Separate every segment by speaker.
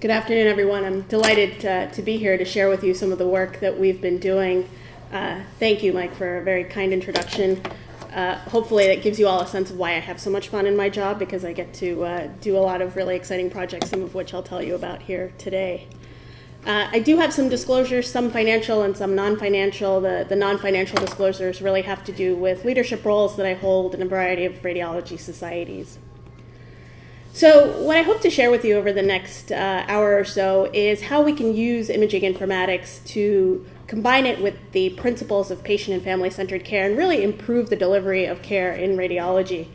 Speaker 1: Good afternoon, everyone. I'm delighted to be here to share with you some of the work that we've been doing. Thank you, Mike, for a very kind introduction. Hopefully that gives you all a sense of why I have so much fun in my job, because I get to do a lot of really exciting projects, some of which I'll tell you about here today. I do have some disclosures, some financial and some non-financial. The non-financial disclosures really have to do with leadership roles that I hold in a variety of radiology societies. So what I hope to share with you over the next hour or so is how we can use imaging informatics to combine it with the principles of patient and family-centered care and really improve the delivery of care in radiology.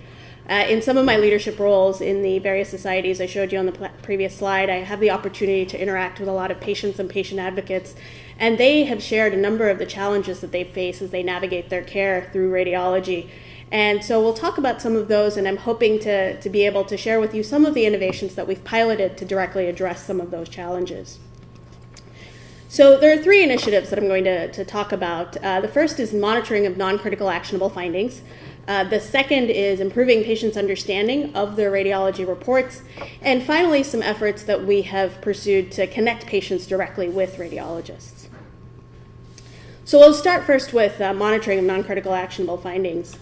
Speaker 1: In some of my leadership roles in the various societies I showed you on the previous slide, I have the opportunity to interact with a lot of patients and patient advocates, and they have shared a number of the challenges that they face as they navigate their care through radiology. And so we'll talk about some of those, and I'm hoping to be able to share with you some of the innovations that we've piloted to directly address some of those challenges. So there are three initiatives that I'm going to talk about. The first is monitoring of non-critical actionable findings. The second is improving patients' understanding of their radiology reports. And finally, some efforts that we have pursued to connect patients directly with radiologists. So we'll start first with monitoring of non-critical actionable findings.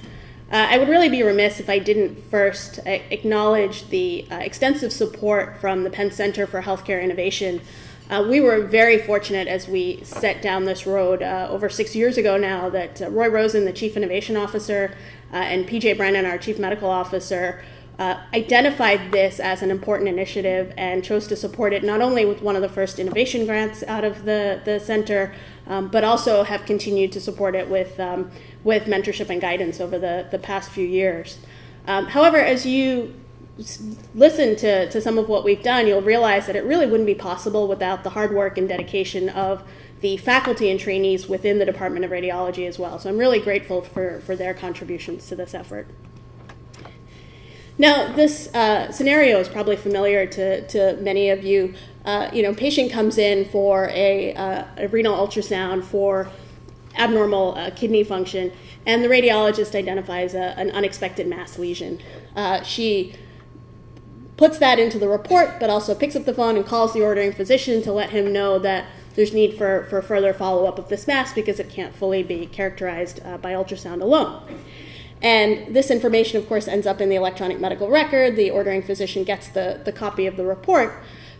Speaker 1: I would really be remiss if I didn't first acknowledge the extensive support from the Penn Center for Healthcare Innovation. We were very fortunate as we set down this road over 6 years ago now that Roy Rosen, the Chief Innovation Officer, and PJ Brennan, our Chief Medical Officer, identified this as an important initiative and chose to support it not only with one of the first innovation grants out of the center, but also have continued to support it with mentorship and guidance over the past few years. However, as you listen to some of what we've done, you'll realize that it really wouldn't be possible without the hard work and dedication of the faculty and trainees within the Department of Radiology as well. So I'm really grateful for their contributions to this effort. Now, this scenario is probably familiar to many of you. Patient comes in for a renal ultrasound for abnormal kidney function, and the radiologist identifies an unexpected mass lesion. She puts that into the report, but also picks up the phone and calls the ordering physician to let him know that there's need for further follow-up of this mass because it can't fully be characterized by ultrasound alone. And this information, of course, ends up in the electronic medical record. The ordering physician gets the copy of the report.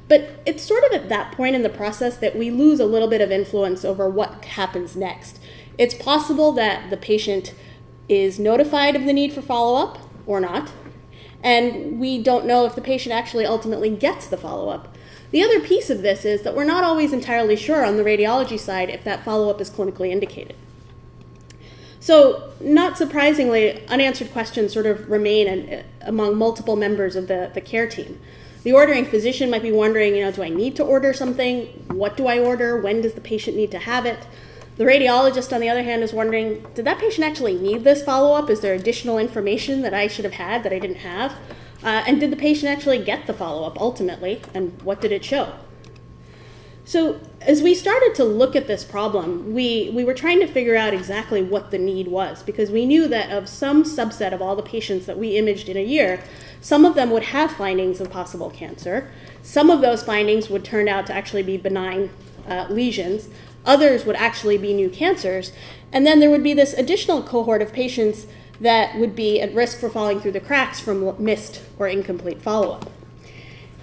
Speaker 1: But it's sort of at that point in the process that we lose a little bit of influence over what happens next. It's possible that the patient is notified of the need for follow-up or not, and we don't know if the patient actually ultimately gets the follow-up. The other piece of this is that we're not always entirely sure on the radiology side if that follow-up is clinically indicated. So, not surprisingly, unanswered questions sort of remain among multiple members of the care team. The ordering physician might be wondering, do I need to order something? What do I order? When does the patient need to have it? The radiologist, on the other hand, is wondering, did that patient actually need this follow-up? Is there additional information that I should have had that I didn't have? And did the patient actually get the follow-up ultimately? And what did it show? So as we started to look at this problem, we were trying to figure out exactly what the need was, because we knew that of some subset of all the patients that we imaged in a year, some of them would have findings of possible cancer. Some of those findings would turn out to actually be benign lesions. Others would actually be new cancers. And then there would be this additional cohort of patients that would be at risk for falling through the cracks from missed or incomplete follow-up.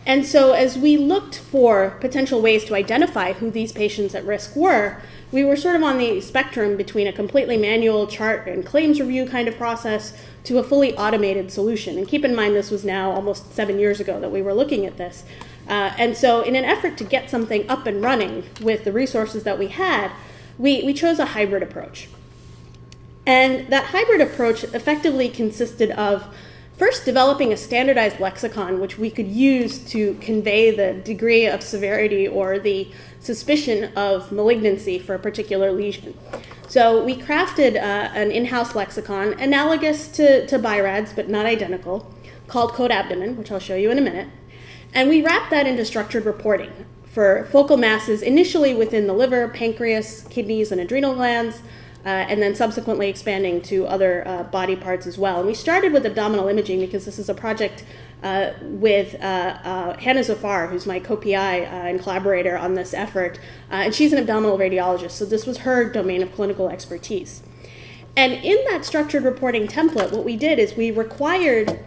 Speaker 1: And so as we looked for potential ways to identify who these patients at risk were, we were sort of on the spectrum between a completely manual chart and claims review kind of process to a fully automated solution. And keep in mind, this was now almost 7 years ago that we were looking at this. And so in an effort to get something up and running with the resources that we had, we chose a hybrid approach. And that hybrid approach effectively consisted of first developing a standardized lexicon which we could use to convey the degree of severity or the suspicion of malignancy for a particular lesion. So we crafted an in-house lexicon analogous to BIRADS, but not identical, called Code Abdomen, which I'll show you in a minute. And we wrapped that into structured reporting for focal masses initially within the liver, pancreas, kidneys, and adrenal glands, and then subsequently expanding to other body parts as well. And we started with abdominal imaging because this is a project with Hannah Zafar, who's my co-PI and collaborator on this effort, and she's an abdominal radiologist, so this was her domain of clinical expertise. And in that structured reporting template, what we did is we required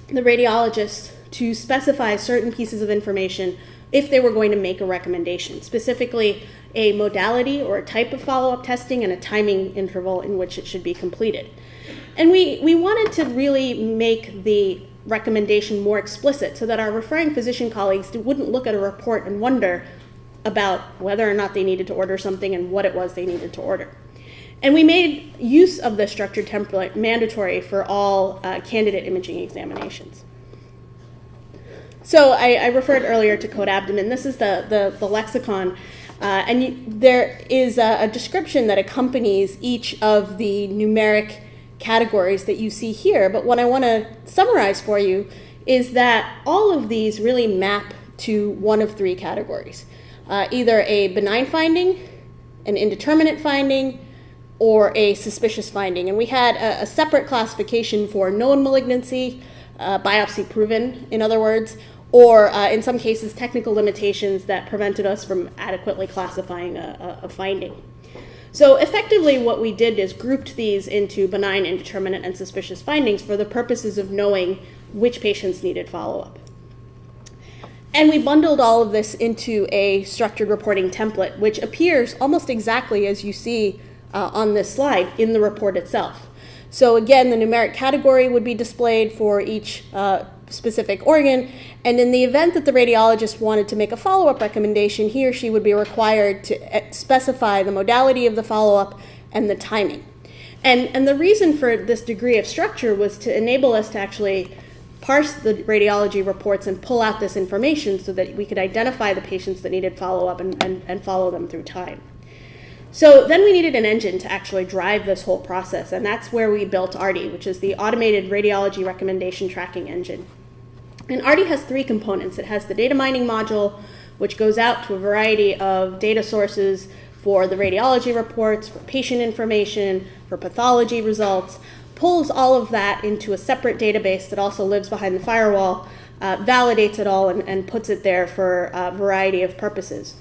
Speaker 1: the radiologists to specify certain pieces of information if they were going to make a recommendation, specifically a modality or a type of follow-up testing and a timing interval in which it should be completed. And we wanted to really make the recommendation more explicit so that our referring physician colleagues wouldn't look at a report and wonder about whether or not they needed to order something and what it was they needed to order. And we made use of the structured template mandatory for all candidate imaging examinations. So I referred earlier to code abdomen. This is the lexicon, and there is a description that accompanies each of the numeric categories that you see here. But what I want to summarize for you is that all of these really map to one of three categories, either a benign finding, an indeterminate finding, or a suspicious finding. And we had a separate classification for known malignancy, biopsy proven, in other words, or in some cases technical limitations that prevented us from adequately classifying a finding. So effectively what we did is grouped these into benign, indeterminate, and suspicious findings for the purposes of knowing which patients needed follow-up. And we bundled all of this into a structured reporting template, which appears almost exactly as you see on this slide in the report itself. So again, the numeric category would be displayed for each specific organ, and in the event that the radiologist wanted to make a follow-up recommendation, he or she would be required to specify the modality of the follow-up and the timing. And the reason for this degree of structure was to enable us to actually parse the radiology reports and pull out this information so that we could identify the patients that needed follow-up and follow them through time. So then we needed an engine to actually drive this whole process, and that's where we built ARRTE, which is the Automated Radiology Recommendation Tracking Engine. And ARRTE has three components. It has the data mining module, which goes out to a variety of data sources for the radiology reports, for patient information, for pathology results, pulls all of that into a separate database that also lives behind the firewall, validates it all, and puts it there for a variety of purposes.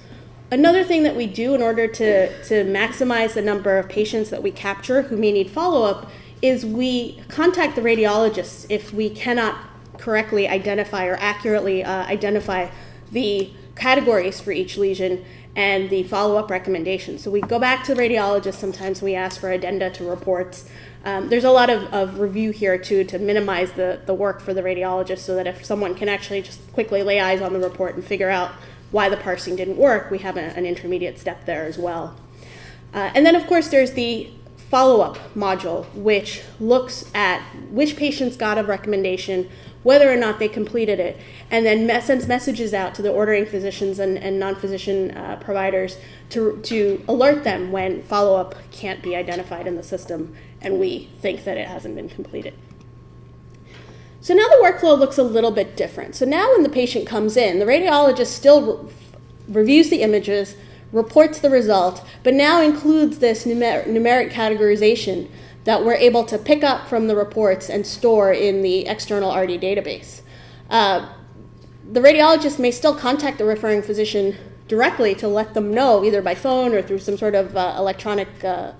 Speaker 1: Another thing that we do in order to maximize the number of patients that we capture who may need follow-up is we contact the radiologists if we cannot correctly identify or accurately identify the categories for each lesion and the follow-up recommendations. So we go back to the radiologist. Sometimes we ask for addenda to reports. There's a lot of review here, too, to minimize the work for the radiologist so that if someone can actually just quickly lay eyes on the report and figure out why the parsing didn't work, we have an intermediate step there as well. And then, of course, there's the follow-up module, which looks at which patients got a recommendation, whether or not they completed it, and then sends messages out to the ordering physicians and non-physician providers to alert them when follow-up can't be identified in the system and we think that it hasn't been completed. So now the workflow looks a little bit different. So now when the patient comes in, the radiologist still reviews the images, reports the result, but now includes this numeric categorization that we're able to pick up from the reports and store in the external ARRTE database. The radiologist may still contact the referring physician directly to let them know, either by phone or through some sort of electronic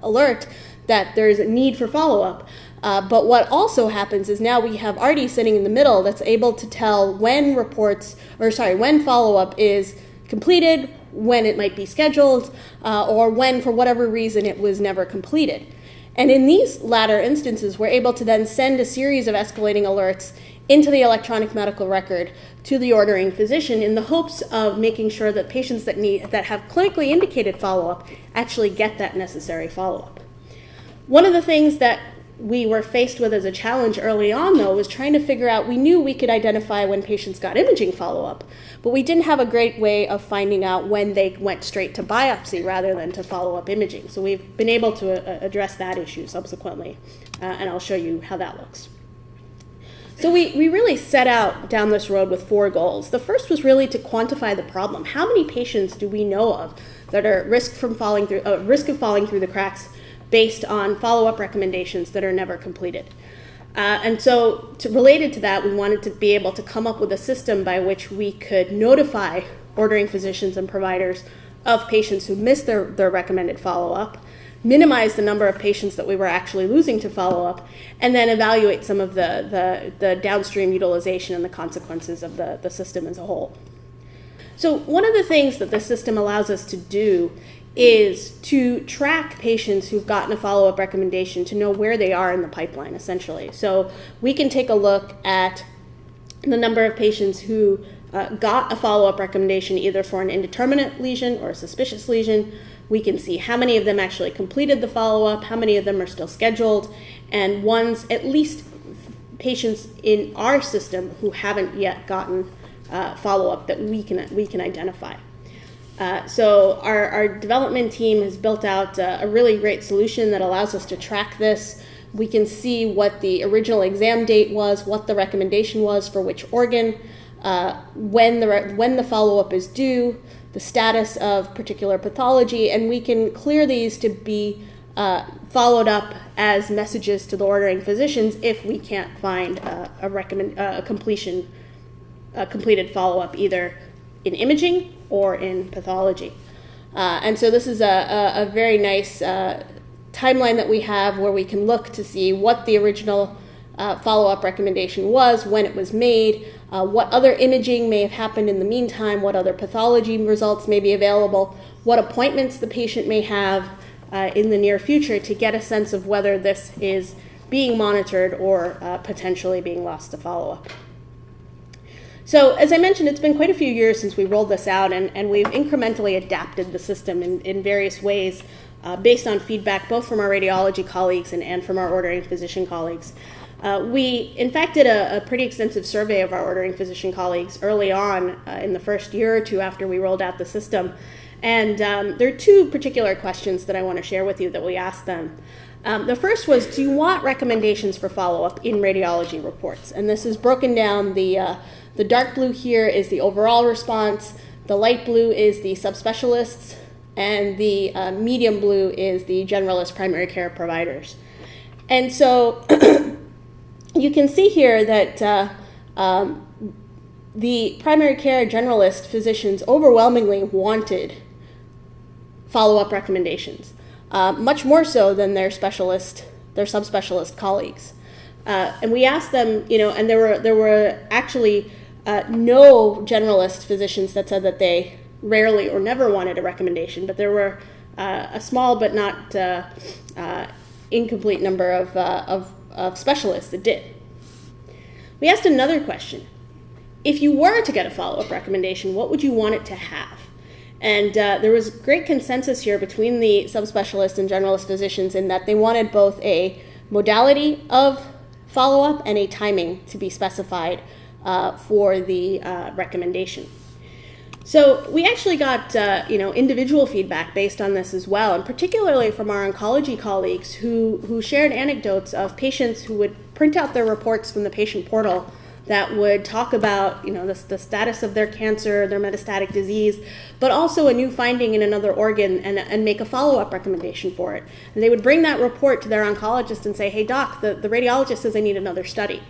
Speaker 1: alert, that there's a need for follow-up. But what also happens is now we have ARRTE sitting in the middle that's able to tell when when follow-up is completed, when it might be scheduled, or when, for whatever reason, it was never completed. And in these latter instances, we're able to then send a series of escalating alerts into the electronic medical record to the ordering physician in the hopes of making sure that patients that have clinically indicated follow-up actually get that necessary follow-up. One of the things that we were faced with as a challenge early on, though, was trying to figure out, we knew we could identify when patients got imaging follow-up, but we didn't have a great way of finding out when they went straight to biopsy rather than to follow-up imaging. So we've been able to address that issue subsequently, and I'll show you how that looks. So we really set out down this road with 4 goals. The first was really to quantify the problem. How many patients do we know of that are at risk of falling through the cracks based on follow-up recommendations that are never completed. And so related to that, we wanted to be able to come up with a system by which we could notify ordering physicians and providers of patients who missed their recommended follow-up, minimize the number of patients that we were actually losing to follow-up, and then evaluate some of the downstream utilization and the consequences of the system as a whole. So one of the things that the system allows us to do is to track patients who've gotten a follow-up recommendation to know where they are in the pipeline, essentially. So we can take a look at the number of patients who got a follow-up recommendation either for an indeterminate lesion or a suspicious lesion. We can see how many of them actually completed the follow-up, how many of them are still scheduled, and ones, at least patients in our system who haven't yet gotten follow-up that we can identify. So our development team has built out a really great solution that allows us to track this. We can see what the original exam date was, what the recommendation was for which organ, when the follow-up is due, the status of particular pathology, and we can clear these to be followed up as messages to the ordering physicians if we can't find a completed follow-up either in imaging or in pathology. And so this is a very nice timeline that we have where we can look to see what the original follow-up recommendation was, when it was made, what other imaging may have happened in the meantime, what other pathology results may be available, what appointments the patient may have in the near future to get a sense of whether this is being monitored or potentially being lost to follow-up. So as I mentioned, it's been quite a few years since we rolled this out, and we've incrementally adapted the system in various ways based on feedback both from our radiology colleagues and from our ordering physician colleagues. We, in fact, did a pretty extensive survey of our ordering physician colleagues early on in the first year or two after we rolled out the system. And there are two particular questions that I want to share with you that we asked them. The first was, do you want recommendations for follow-up in radiology reports? And this is broken down. The dark blue here is the overall response, the light blue is the subspecialists, and the medium blue is the generalist primary care providers. And so you can see here that the primary care generalist physicians overwhelmingly wanted follow-up recommendations, much more so than their subspecialist colleagues. And we asked them, and there were actually no generalist physicians that said that they rarely or never wanted a recommendation, but there were a small but not incomplete number of specialists that did. We asked another question. If you were to get a follow-up recommendation, what would you want it to have? And there was great consensus here between the subspecialist and generalist physicians in that they wanted both a modality of follow-up and a timing to be specified for the recommendation. So we actually got individual feedback based on this as well, and particularly from our oncology colleagues who shared anecdotes of patients who would print out their reports from the patient portal that would talk about the status of their cancer, their metastatic disease, but also a new finding in another organ and make a follow-up recommendation for it. And they would bring that report to their oncologist and say, hey doc, the radiologist says I need another study.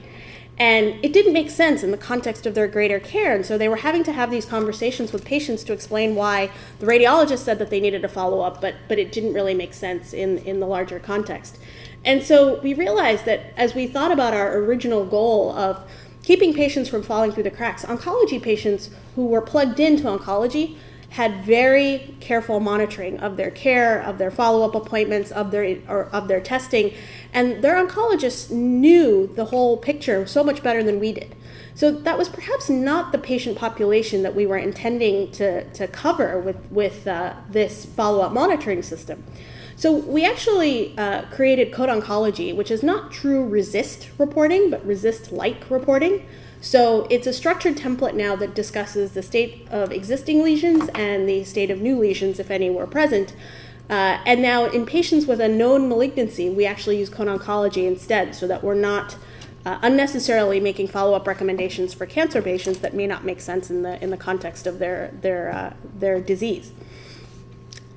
Speaker 1: And it didn't make sense in the context of their greater care, and so they were having to have these conversations with patients to explain why the radiologist said that they needed a follow-up, but it didn't really make sense in the larger context. And so we realized that as we thought about our original goal of keeping patients from falling through the cracks, oncology patients who were plugged into oncology had very careful monitoring of their care, of their follow-up appointments, of their testing, and their oncologists knew the whole picture so much better than we did. So that was perhaps not the patient population that we were intending to cover with this follow-up monitoring system. So we actually created Code Oncology, which is not true RESIST reporting, but RESIST-like reporting. So it's a structured template now that discusses the state of existing lesions and the state of new lesions, if any were present. And now in patients with a known malignancy, we actually use Code Oncology instead, so that we're not unnecessarily making follow-up recommendations for cancer patients that may not make sense in the context of their disease.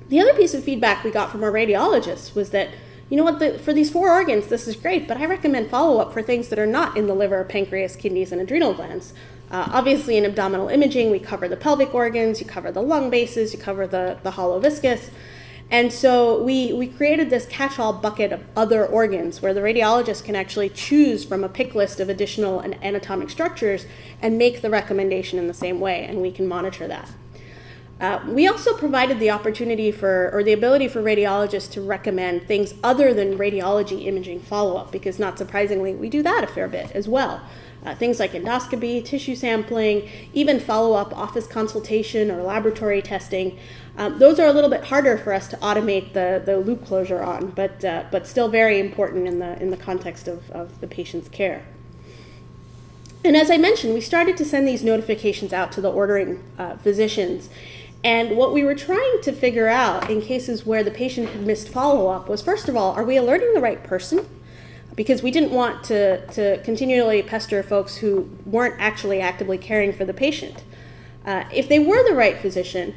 Speaker 1: The other piece of feedback we got from our radiologists was that you know what, for these 4 organs, this is great, but I recommend follow-up for things that are not in the liver, pancreas, kidneys, and adrenal glands. Obviously, in abdominal imaging, we cover the pelvic organs, you cover the lung bases, you cover the hollow viscus. And so we created this catch-all bucket of other organs where the radiologist can actually choose from a pick list of additional anatomic structures and make the recommendation in the same way, and we can monitor that. We also provided the opportunity or the ability for radiologists to recommend things other than radiology imaging follow-up, because not surprisingly, we do that a fair bit as well. Things like endoscopy, tissue sampling, even follow-up office consultation or laboratory testing. Those are a little bit harder for us to automate the loop closure on, but still very important in the context of the patient's care. And as I mentioned, we started to send these notifications out to the ordering physicians. And what we were trying to figure out in cases where the patient had missed follow-up was, first of all, are we alerting the right person? Because we didn't want to continually pester folks who weren't actually actively caring for the patient. If they were the right physician,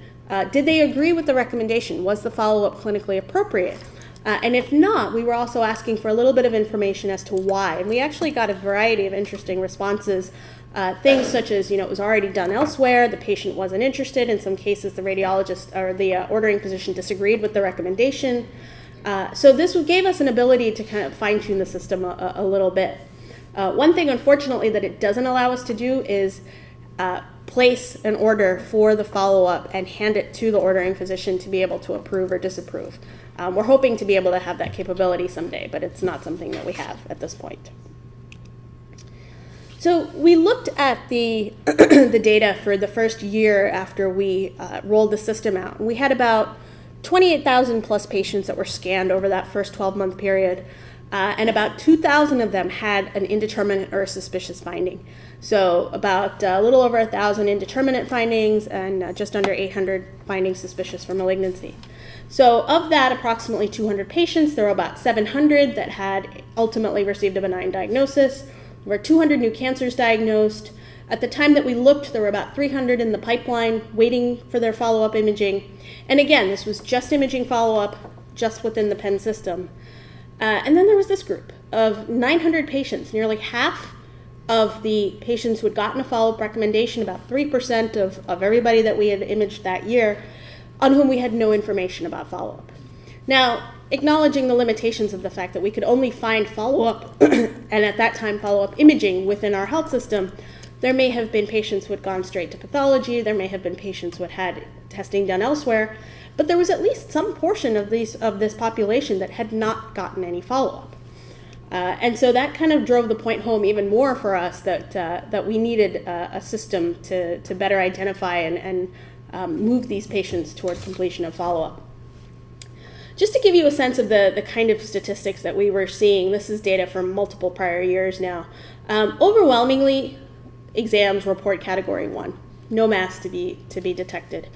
Speaker 1: did they agree with the recommendation? Was the follow-up clinically appropriate? And if not, we were also asking for a little bit of information as to why. And we actually got a variety of interesting responses. Things such as, it was already done elsewhere, the patient wasn't interested. In some cases, the radiologist or the ordering physician disagreed with the recommendation. So this gave us an ability to kind of fine-tune the system a little bit. One thing, unfortunately, that it doesn't allow us to do is place an order for the follow-up and hand it to the ordering physician to be able to approve or disapprove. We're hoping to be able to have that capability someday, but it's not something that we have at this point. So we looked at the the data for the first year after we rolled the system out. We had about 28,000 plus patients that were scanned over that first 12-month period, and about 2,000 of them had an indeterminate or a suspicious finding. So about a little over 1,000 indeterminate findings and just under 800 findings suspicious for malignancy. So of that, approximately 200 patients, there were about 700 that had ultimately received a benign diagnosis. There were 200 new cancers diagnosed. At the time that we looked, there were about 300 in the pipeline waiting for their follow-up imaging. And again, this was just imaging follow-up, just within the Penn system. And then there was this group of 900 patients, nearly half of the patients who had gotten a follow-up recommendation, about 3% of everybody that we had imaged that year, on whom we had no information about follow-up. Now, acknowledging the limitations of the fact that we could only find follow-up, and at that time follow-up imaging within our health system, there may have been patients who had gone straight to pathology, there may have been patients who had had testing done elsewhere, but there was at least some portion of this population that had not gotten any follow-up. And so that kind of drove the point home even more for us that we needed a system to better identify and move these patients toward completion of follow-up. Just to give you a sense of the kind of statistics that we were seeing, this is data from multiple prior years now. Overwhelmingly, exams report category 1, no mass to be detected.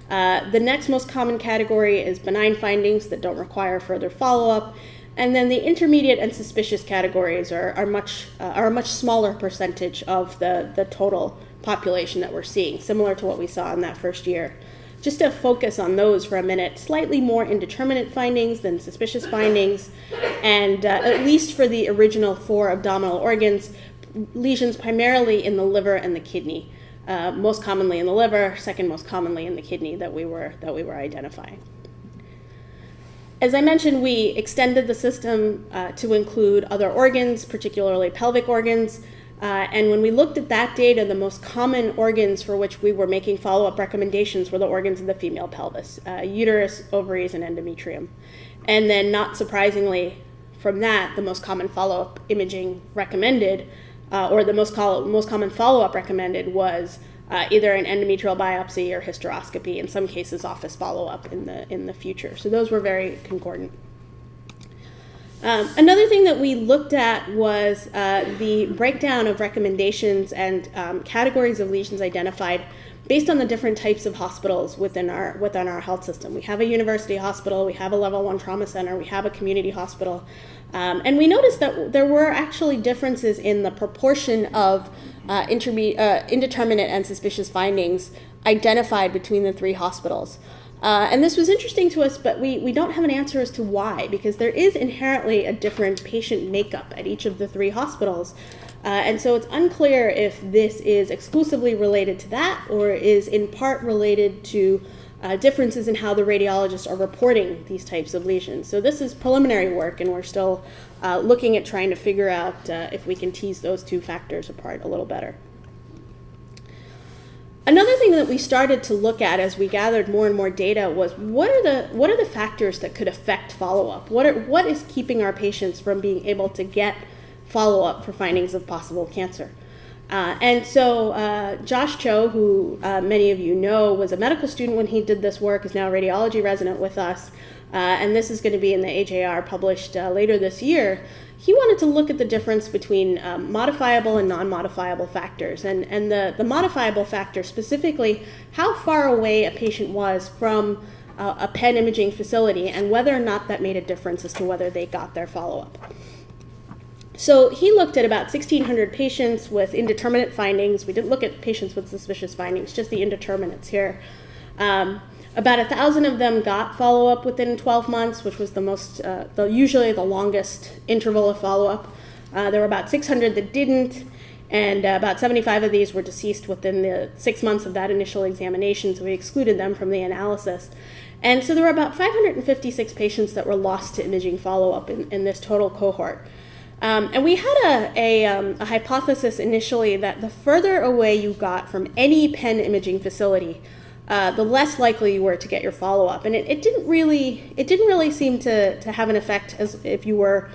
Speaker 1: The next most common category is benign findings that don't require further follow-up. And then the intermediate and suspicious categories are a much smaller percentage of the total population that we're seeing, similar to what we saw in that first year. Just to focus on those for a minute, slightly more indeterminate findings than suspicious findings, and at least for the original 4 abdominal organs, lesions primarily in the liver and the kidney. Most commonly in the liver, second most commonly in the kidney that we were identifying. As I mentioned, we extended the system to include other organs, particularly pelvic organs. And when we looked at that data, the most common organs for which we were making follow-up recommendations were the organs of the female pelvis, uterus, ovaries, and endometrium. And then, not surprisingly, from that, the most common follow-up imaging recommended, or the most common follow-up recommended was either an endometrial biopsy or hysteroscopy, in some cases office follow-up in the future. So those were very concordant. Another thing that we looked at was the breakdown of recommendations and categories of lesions identified based on the different types of hospitals within our health system. We have a university hospital, we have a level 1 trauma center, we have a community hospital, and we noticed that there were actually differences in the proportion of indeterminate and suspicious findings identified between the 3 hospitals. And this was interesting to us, but we don't have an answer as to why, because there is inherently a different patient makeup at each of the 3 hospitals. And so it's unclear if this is exclusively related to that or is in part related to differences in how the radiologists are reporting these types of lesions. So this is preliminary work, and we're still looking at trying to figure out if we can tease those 2 factors apart a little better. Another thing that we started to look at as we gathered more and more data was what are the factors that could affect follow-up? What is keeping our patients from being able to get follow-up for findings of possible cancer? And so Josh Cho, who many of you know was a medical student when he did this work, is now a radiology resident with us, and this is going to be in the AJR published later this year. He wanted to look at the difference between modifiable and non-modifiable factors, and the modifiable factor, specifically how far away a patient was from a PET imaging facility and whether or not that made a difference as to whether they got their follow-up. So he looked at about 1,600 patients with indeterminate findings. We didn't look at patients with suspicious findings, just the indeterminates here. About 1,000 of them got follow-up within 12 months, which was usually the longest interval of follow-up. There were about 600 that didn't, and about 75 of these were deceased within the 6 months of that initial examination, so we excluded them from the analysis. And so there were about 556 patients that were lost to imaging follow-up in this total cohort. And we had a hypothesis initially that the further away you got from any PEN imaging facility, the less likely you were to get your follow-up. And it didn't really seem to have an effect as if you were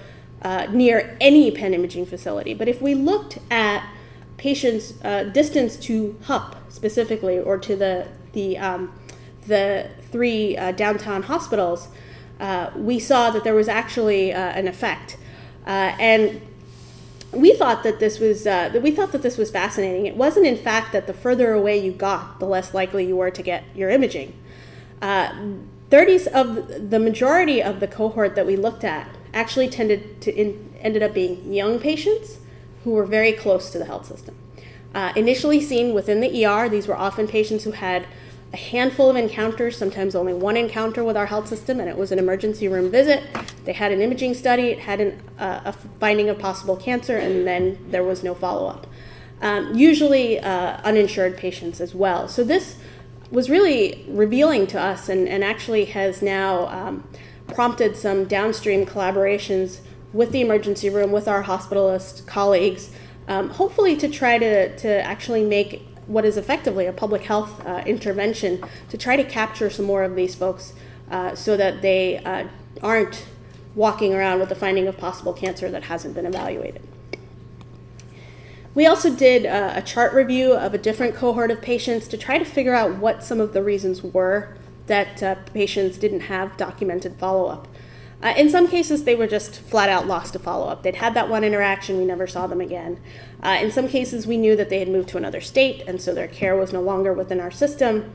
Speaker 1: near any PEN imaging facility. But if we looked at patients' distance to HUP specifically, or to the 3 downtown hospitals, we saw that there was actually an effect. And we thought that this was fascinating. It wasn't, in fact, that the further away you got, the less likely you were to get your imaging. 30s of the majority of the cohort that we looked at actually ended up being young patients who were very close to the health system. Initially seen within the ER, these were often patients who had a handful of encounters, sometimes only one encounter with our health system, and it was an emergency room visit. They had an imaging study, it had a finding of possible cancer, and then there was no follow-up. Usually uninsured patients as well. So this was really revealing to us, and actually has now prompted some downstream collaborations with the emergency room, with our hospitalist colleagues, hopefully to try to actually make what is effectively a public health intervention to try to capture some more of these folks so that they aren't walking around with the finding of possible cancer that hasn't been evaluated. We also did a chart review of a different cohort of patients to try to figure out what some of the reasons were that patients didn't have documented follow-up. In some cases, they were just flat out lost to follow-up. They'd had that one interaction, we never saw them again. In some cases, we knew that they had moved to another state, and so their care was no longer within our system.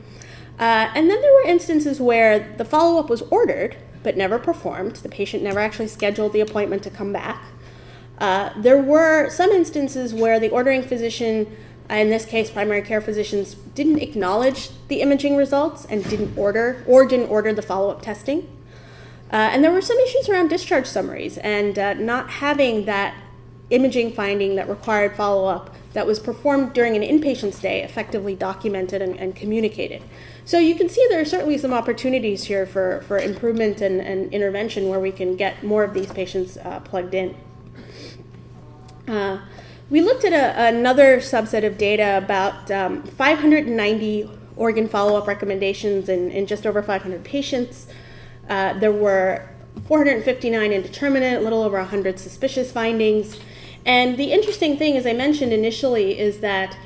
Speaker 1: And then there were instances where the follow-up was ordered, but never performed. The patient never actually scheduled the appointment to come back. There were some instances where the ordering physician, in this case primary care physicians, didn't acknowledge the imaging results and didn't order the follow-up testing. And there were some issues around discharge summaries and not having that imaging finding that required follow-up that was performed during an inpatient stay effectively documented and communicated. So you can see there are certainly some opportunities here for improvement and intervention where we can get more of these patients plugged in. We looked at another subset of data, about 590 organ follow-up recommendations in just over 500 patients. There were 459 indeterminate, a little over 100 suspicious findings. And the interesting thing, as I mentioned initially, is that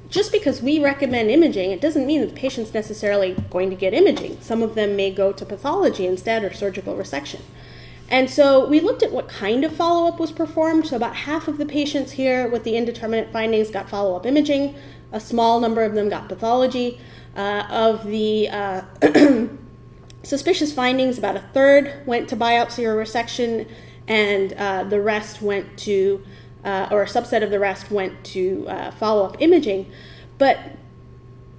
Speaker 1: just because we recommend imaging, it doesn't mean that the patient's necessarily going to get imaging. Some of them may go to pathology instead, or surgical resection. And so we looked at what kind of follow-up was performed. So about half of the patients here with the indeterminate findings got follow-up imaging. A small number of them got pathology. Of the suspicious findings, about a third went to biopsy or resection, and the rest went to, or a subset of the rest went to follow-up imaging. But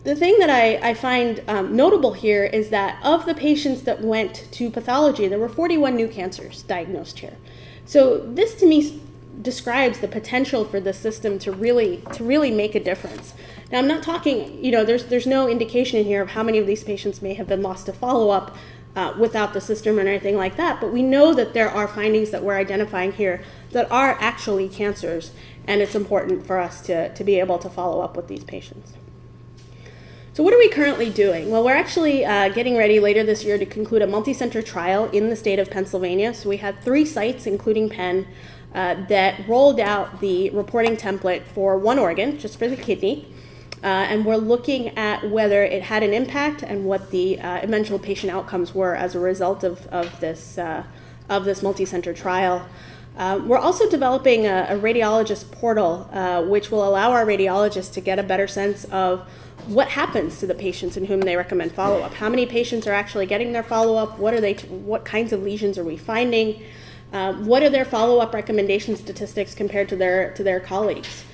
Speaker 1: the thing that I find notable here is that of the patients that went to pathology, there were 41 new cancers diagnosed here. So this to me describes the potential for the system to really make a difference. Now, I'm not talking, there's no indication in here of how many of these patients may have been lost to follow-up without the system or anything like that, but we know that there are findings that we're identifying here that are actually cancers, and it's important for us to be able to follow up with these patients. So what are we currently doing? Well, we're actually getting ready later this year to conclude a multi-center trial in the state of Pennsylvania. So we had 3 sites, including Penn, that rolled out the reporting template for one organ, just for the kidney. And we're looking at whether it had an impact and what the eventual patient outcomes were as a result of this multi-center trial. We're also developing a radiologist portal, which will allow our radiologists to get a better sense of what happens to the patients in whom they recommend follow-up. How many patients are actually getting their follow-up? What kinds of lesions are we finding? What are their follow-up recommendation statistics compared to their colleagues?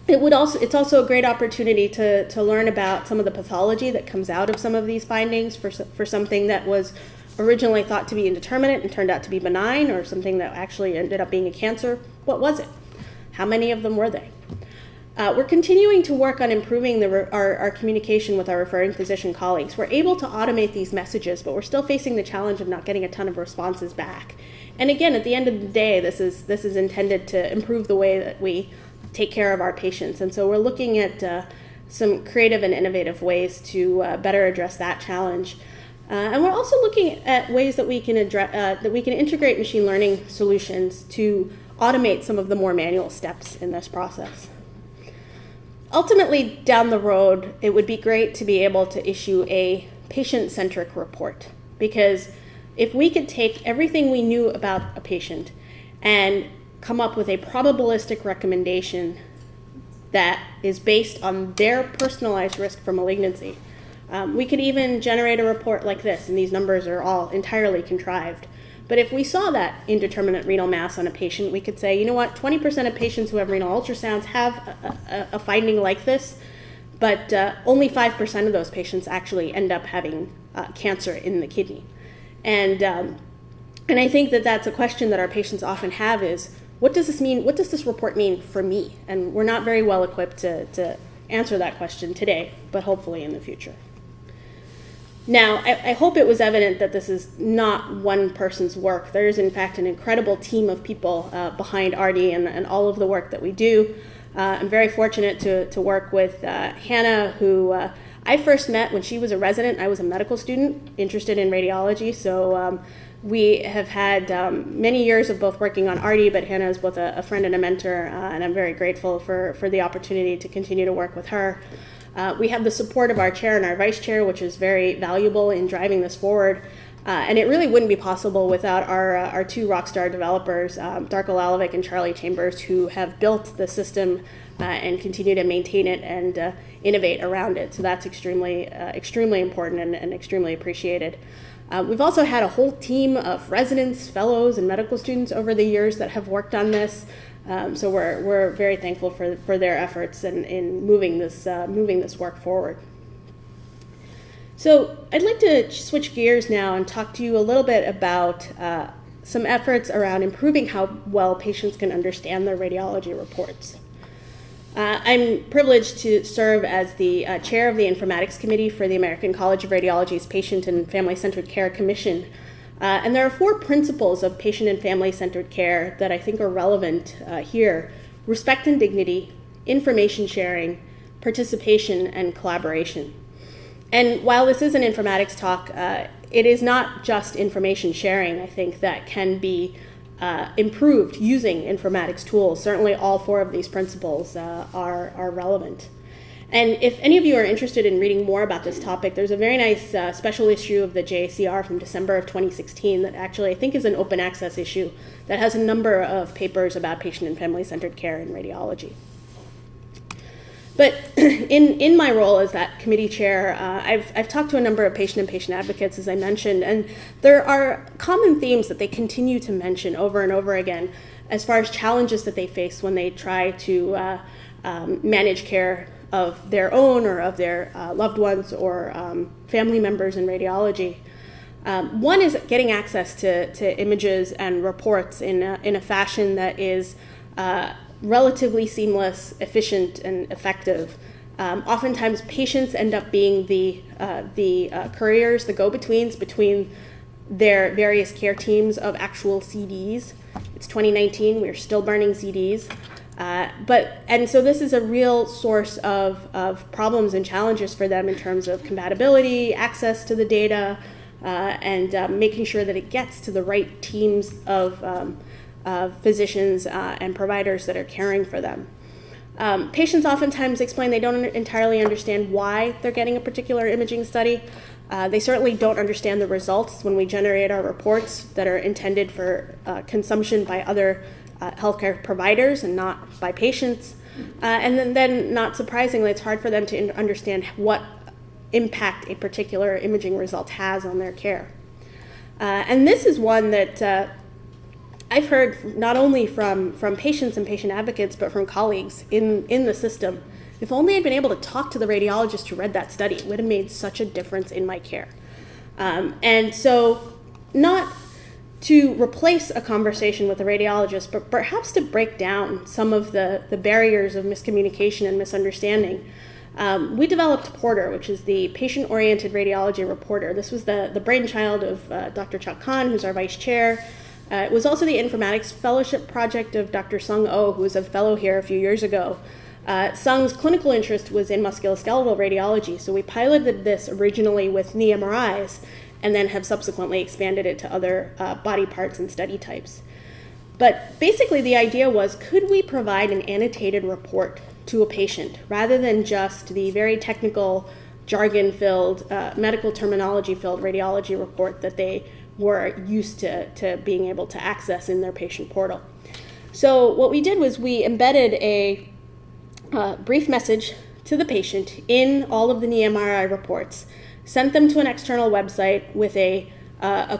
Speaker 1: It's also a great opportunity to learn about some of the pathology that comes out of some of these findings for something that was originally thought to be indeterminate and turned out to be benign, or something that actually ended up being a cancer. What was it? How many of them were they? We're continuing to work on improving our communication with our referring physician colleagues. We're able to automate these messages, but we're still facing the challenge of not getting a ton of responses back. And again, at the end of the day, this is intended to improve the way that we take care of our patients. And so we're looking at some creative and innovative ways to better address that challenge. And we're also looking at ways that we can integrate machine learning solutions to automate some of the more manual steps in this process. Ultimately, down the road, it would be great to be able to issue a patient-centric report, because if we could take everything we knew about a patient and come up with a probabilistic recommendation that is based on their personalized risk for malignancy, we could even generate a report like this, and these numbers are all entirely contrived. But if we saw that indeterminate renal mass on a patient, we could say, you know what, 20% of patients who have renal ultrasounds have a finding like this, but only 5% of those patients actually end up having cancer in the kidney. And I think that that's a question that our patients often have is, what does this mean? What does this report mean for me? And we're not very well equipped to answer that question today, but hopefully in the future. Now, I hope it was evident that this is not one person's work. There is, in fact, an incredible team of people behind ARRTE and all of the work that we do. I'm very fortunate to work with Hannah, who I first met when she was a resident. I was a medical student interested in radiology, so we have had many years of both working on ARRTE, but Hannah is both a friend and a mentor, and I'm very grateful for the opportunity to continue to work with her. We have the support of our chair and our vice chair, which is very valuable in driving this forward. And it really wouldn't be possible without our 2 rockstar developers, Darko Lalovic and Charlie Chambers, who have built the system and continue to maintain it and innovate around it. So that's extremely important and extremely appreciated. We've also had a whole team of residents, fellows, and medical students over the years that have worked on this. So we're very thankful for their efforts in moving this work forward. So I'd like to switch gears now and talk to you a little bit about some efforts around improving how well patients can understand their radiology reports. I'm privileged to serve as the chair of the Informatics Committee for the American College of Radiology's Patient and Family-Centered Care Commission. And there are 4 principles of patient and family-centered care that I think are relevant here: respect and dignity, information sharing, participation, and collaboration. And while this is an informatics talk, it is not just information sharing, I think, that can be improved using informatics tools. Certainly all 4 of these principles are relevant. And if any of you are interested in reading more about this topic, there's a very nice special issue of the JACR from December of 2016 that actually I think is an open access issue that has a number of papers about patient and family-centered care in radiology. But in my role as that committee chair, I've talked to a number of patient and patient advocates, as I mentioned, and there are common themes that they continue to mention over and over again as far as challenges that they face when they try to manage care of their own or of their loved ones or family members in radiology. One is getting access to images and reports in a fashion that is relatively seamless, efficient, and effective. Oftentimes, patients end up being the couriers, the go-betweens between their various care teams of actual CDs. It's 2019, we're still burning CDs. And so this is a real source of problems and challenges for them in terms of compatibility, access to the data, and making sure that it gets to the right teams of physicians and providers that are caring for them. Patients oftentimes explain they don't entirely understand why they're getting a particular imaging study. They certainly don't understand the results when we generate our reports that are intended for consumption by other healthcare providers and not by patients. And then, not surprisingly, it's hard for them to understand what impact a particular imaging result has on their care. And this is one that I've heard not only from patients and patient advocates, but from colleagues in the system. If only I'd been able to talk to the radiologist who read that study, it would have made such a difference in my care. And so, not to replace a conversation with a radiologist, but perhaps to break down some of the barriers of miscommunication and misunderstanding. We developed Porter, which is the patient-oriented radiology reporter. This was the brainchild of Dr. Chuck Khan, who's our vice chair. It was also the Informatics Fellowship project of Dr. Sung Oh, who was a fellow here a few years ago. Sung's clinical interest was in musculoskeletal radiology, so we piloted this originally with knee MRIs and then have subsequently expanded it to other body parts and study types. But basically the idea was, could we provide an annotated report to a patient rather than just the very technical, jargon-filled, medical terminology-filled radiology report that they were used to being able to access in their patient portal. So what we did was we embedded a brief message to the patient in all of the knee MRI reports, sent them to an external website with a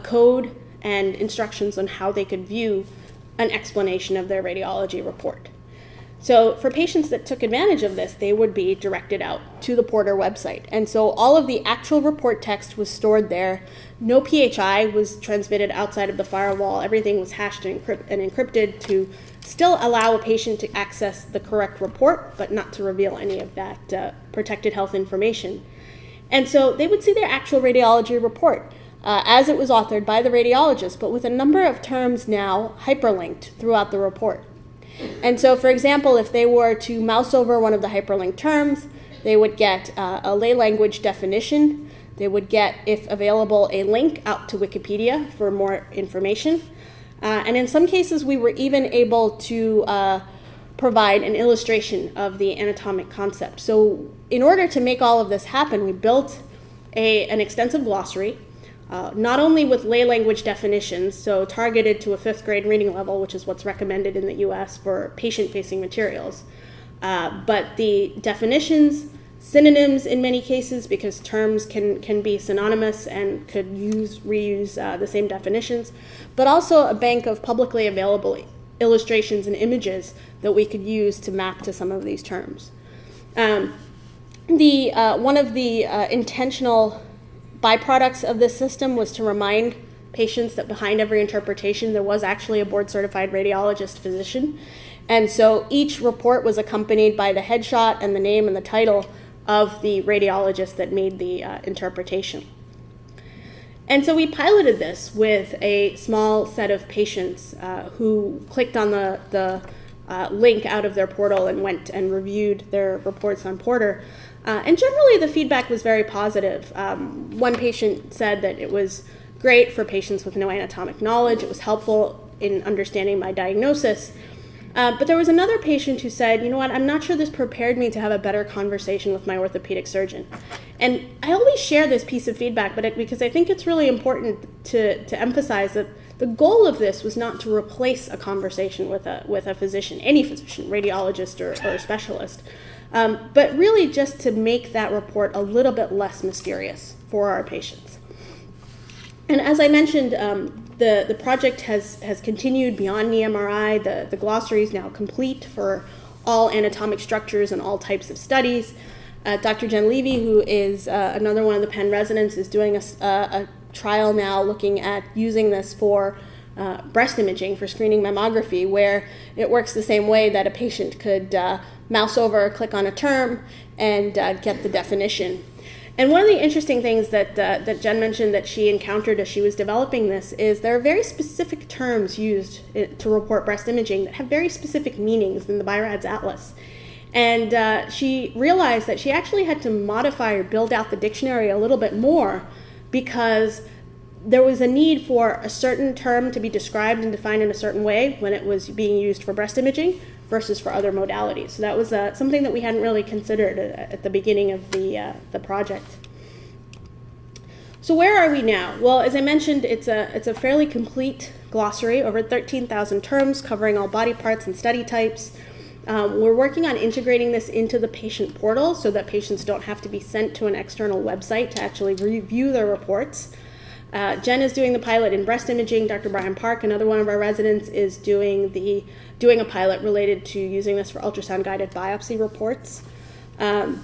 Speaker 1: code and instructions on how they could view an explanation of their radiology report. So for patients that took advantage of this, they would be directed out to the Porter website. And so all of the actual report text was stored there. No PHI was transmitted outside of the firewall. Everything was hashed and encrypted to still allow a patient to access the correct report, but not to reveal any of that protected health information. And so they would see their actual radiology report as it was authored by the radiologist, but with a number of terms now hyperlinked throughout the report. And so, for example, if they were to mouse over one of the hyperlinked terms, they would get a lay language definition. They would get, if available, a link out to Wikipedia for more information. And in some cases, we were even able to provide an illustration of the anatomic concept. So in order to make all of this happen, we built an extensive glossary, not only with lay language definitions, so targeted to a 5th grade reading level, which is what's recommended in the US for patient-facing materials, but the definitions, synonyms in many cases, because terms can be synonymous and could reuse the same definitions, but also a bank of publicly available illustrations and images that we could use to map to some of these terms. One of the intentional byproducts of this system was to remind patients that behind every interpretation there was actually a board-certified radiologist physician. And so each report was accompanied by the headshot and the name and the title of the radiologist that made the interpretation. And so we piloted this with a small set of patients who clicked on the link out of their portal and went and reviewed their reports on Porter. And generally the feedback was very positive. One patient said that it was great for patients with no anatomic knowledge. It was helpful in understanding my diagnosis. But there was another patient who said, you know what, I'm not sure this prepared me to have a better conversation with my orthopedic surgeon. And I always share this piece of feedback because I think it's really important to emphasize that the goal of this was not to replace a conversation with a physician, any physician, radiologist or specialist, but really just to make that report a little bit less mysterious for our patients. And as I mentioned, the project has continued beyond the MRI. The glossary is now complete for all anatomic structures and all types of studies. Dr. Jen Levy, who is another one of the Penn residents, is doing a trial now looking at using this for breast imaging for screening mammography, where it works the same way that a patient could mouse over, click on a term, and get the definition. And one of the interesting things that Jen mentioned that she encountered as she was developing this is there are very specific terms used to report breast imaging that have very specific meanings in the BI-RADS Atlas. And she realized that she actually had to modify or build out the dictionary a little bit more because there was a need for a certain term to be described and defined in a certain way when it was being used for breast imaging versus for other modalities. So that was something that we hadn't really considered at the beginning of the project. So where are we now? Well, as I mentioned, it's a fairly complete glossary, over 13,000 terms covering all body parts and study types. We're working on integrating this into the patient portal so that patients don't have to be sent to an external website to actually review their reports. Jen is doing the pilot in breast imaging. Dr. Brian Park, another one of our residents, is doing a pilot related to using this for ultrasound-guided biopsy reports. And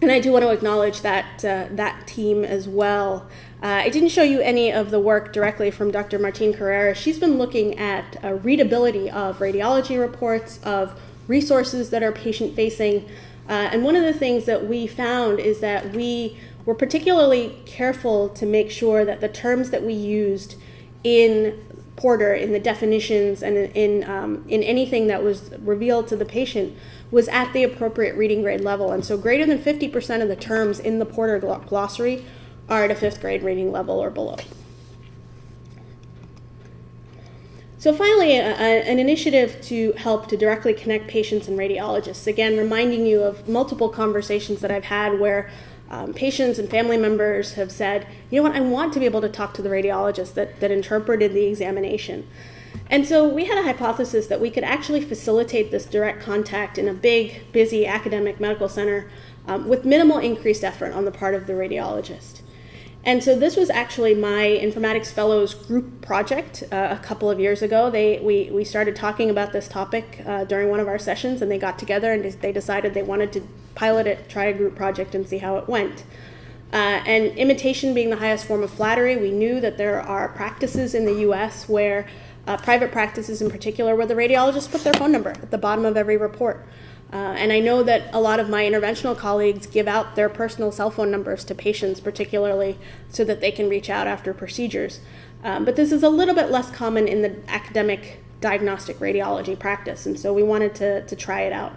Speaker 1: I do want to acknowledge that team as well. I didn't show you any of the work directly from Dr. Martine Carrera. She's been looking at readability of radiology reports, of resources that are patient-facing. And one of the things that we found is that we were particularly careful to make sure that the terms that we used in Porter, in the definitions, and in anything that was revealed to the patient was at the appropriate reading grade level. And so greater than 50% of the terms in the Porter glossary are at a 5th grade reading level or below. So finally, an initiative to help to directly connect patients and radiologists. Again, reminding you of multiple conversations that I've had where patients and family members have said, you know what, I want to be able to talk to the radiologist that interpreted the examination. And so we had a hypothesis that we could actually facilitate this direct contact in a big, busy academic medical center with minimal increased effort on the part of the radiologist. And so this was actually my Informatics Fellows group project a couple of years ago. We started talking about this topic during one of our sessions, and they got together and they decided they wanted to pilot it, try a group project, and see how it went. And imitation being the highest form of flattery, we knew that there are practices in the US where, private practices in particular, where the radiologists put their phone number at the bottom of every report. And I know that a lot of my interventional colleagues give out their personal cell phone numbers to patients, particularly so that they can reach out after procedures. But this is a little bit less common in the academic diagnostic radiology practice, and so we wanted to try it out.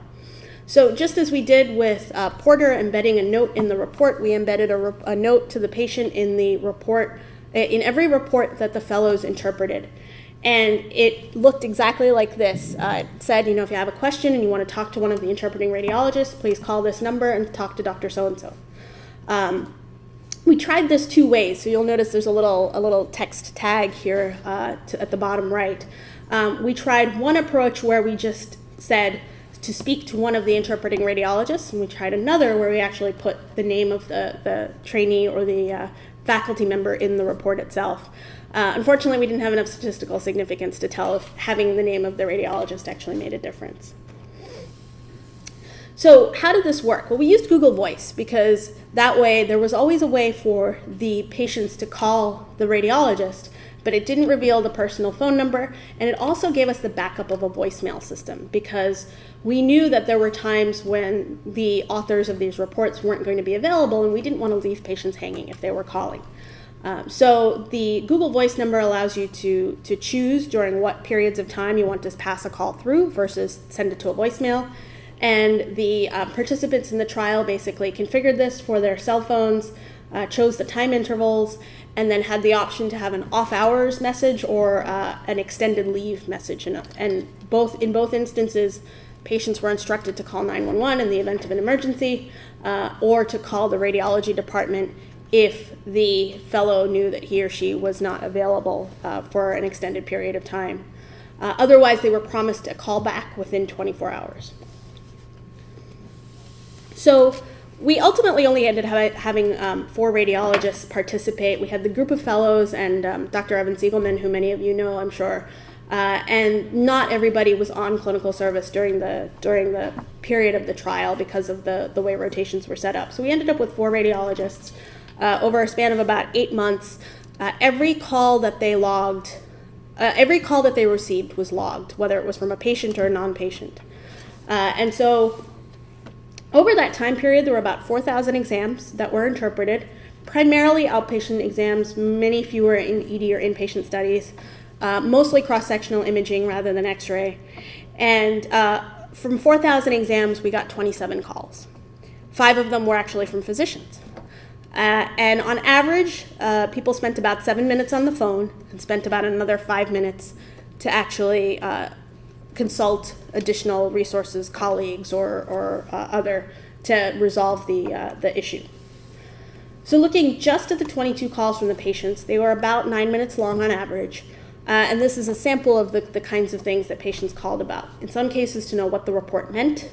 Speaker 1: So just as we did with Porter embedding a note in the report, we embedded a note to the patient in the report, in every report that the fellows interpreted. And it looked exactly like this. It said, if you have a question and you want to talk to one of the interpreting radiologists, please call this number and talk to Dr. So-and-so. We tried this 2 ways, so you'll notice there's a little text tag here at the bottom right. We tried one approach where we just said to speak to one of the interpreting radiologists, and we tried another where we actually put the name of the trainee or the faculty member in the report itself. Unfortunately, we didn't have enough statistical significance to tell if having the name of the radiologist actually made a difference. So how did this work? Well, we used Google Voice because that way there was always a way for the patients to call the radiologist, but it didn't reveal the personal phone number, and it also gave us the backup of a voicemail system because we knew that there were times when the authors of these reports weren't going to be available, and we didn't want to leave patients hanging if they were calling. So the Google Voice number allows you to choose during what periods of time you want to pass a call through versus send it to a voicemail. And the participants in the trial basically configured this for their cell phones, chose the time intervals, and then had the option to have an off hours message or an extended leave message. And in both instances, patients were instructed to call 911 in the event of an emergency or to call the radiology department if the fellow knew that he or she was not available for an extended period of time. Otherwise, they were promised a call back within 24 hours. So we ultimately only ended up having 4 radiologists participate. We had the group of fellows and Dr. Evan Siegelman, who many of you know, I'm sure, And not everybody was on clinical service during the period of the trial because of the way rotations were set up. So we ended up with 4 radiologists over a span of about 8 months. Every call that they received was logged, whether it was from a patient or a non-patient. And so over that time period, there were about 4,000 exams that were interpreted, primarily outpatient exams, many fewer in ED or inpatient studies, mostly cross-sectional imaging rather than X-ray. And from 4,000 exams, we got 27 calls. 5 of them were actually from physicians. And on average, people spent about 7 minutes on the phone and spent about another 5 minutes to actually consult additional resources, colleagues, or other to resolve the issue. So looking just at the 22 calls from the patients, they were about 9 minutes long on average. And this is a sample of the kinds of things that patients called about. In some cases, to know what the report meant,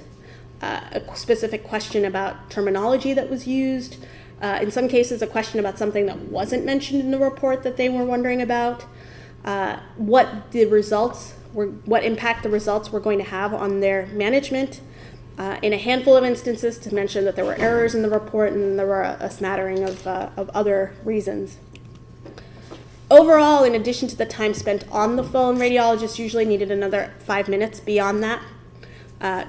Speaker 1: a specific question about terminology that was used, in some cases, a question about something that wasn't mentioned in the report that they were wondering about, what impact the results were going to have on their management. In a handful of instances, to mention that there were errors in the report, and there were a smattering of other reasons. Overall, in addition to the time spent on the phone, radiologists usually needed another 5 minutes beyond that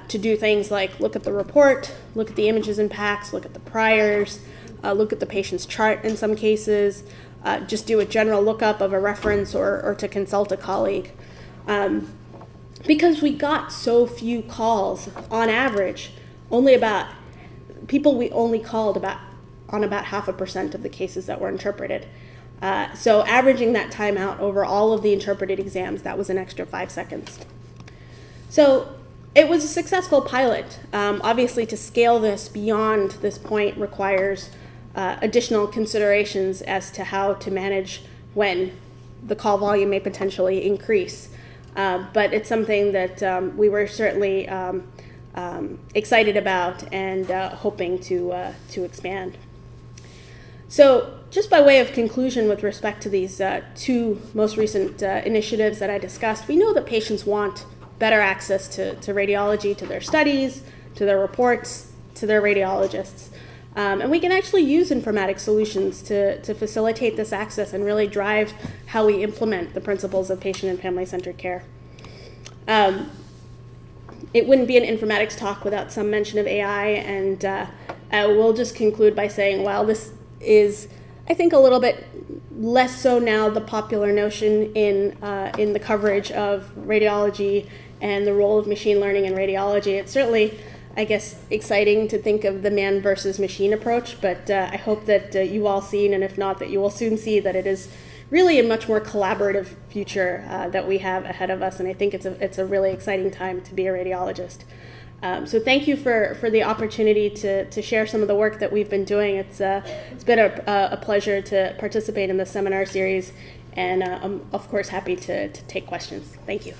Speaker 1: to do things like look at the report, look at the images and packs, look at the priors, look at the patient's chart in some cases, just do a general lookup of a reference or to consult a colleague. Because we got so few calls, on average, we only called on about 0.5% of the cases that were interpreted. So averaging that time out over all of the interpreted exams, that was an extra 5 seconds. So it was a successful pilot. Obviously, to scale this beyond this point requires additional considerations as to how to manage when the call volume may potentially increase. But it's something that we were certainly excited about and hoping to expand. So just by way of conclusion with respect to these 2 most recent initiatives that I discussed, we know that patients want better access to radiology, to their studies, to their reports, to their radiologists. And we can actually use informatics solutions to facilitate this access and really drive how we implement the principles of patient and family-centered care. It wouldn't be an informatics talk without some mention of AI, and we'll just conclude by saying, while this is, I think, a little bit less so now the popular notion in the coverage of radiology and the role of machine learning in radiology, it's certainly, I guess, exciting to think of the man versus machine approach, but I hope that you all seen, and if not, that you will soon see that it is really a much more collaborative future that we have ahead of us, and I think it's a really exciting time to be a radiologist. So thank you for the opportunity to share some of the work that we've been doing. It's been a pleasure to participate in this seminar series, and I'm, of course, happy to take questions. Thank you.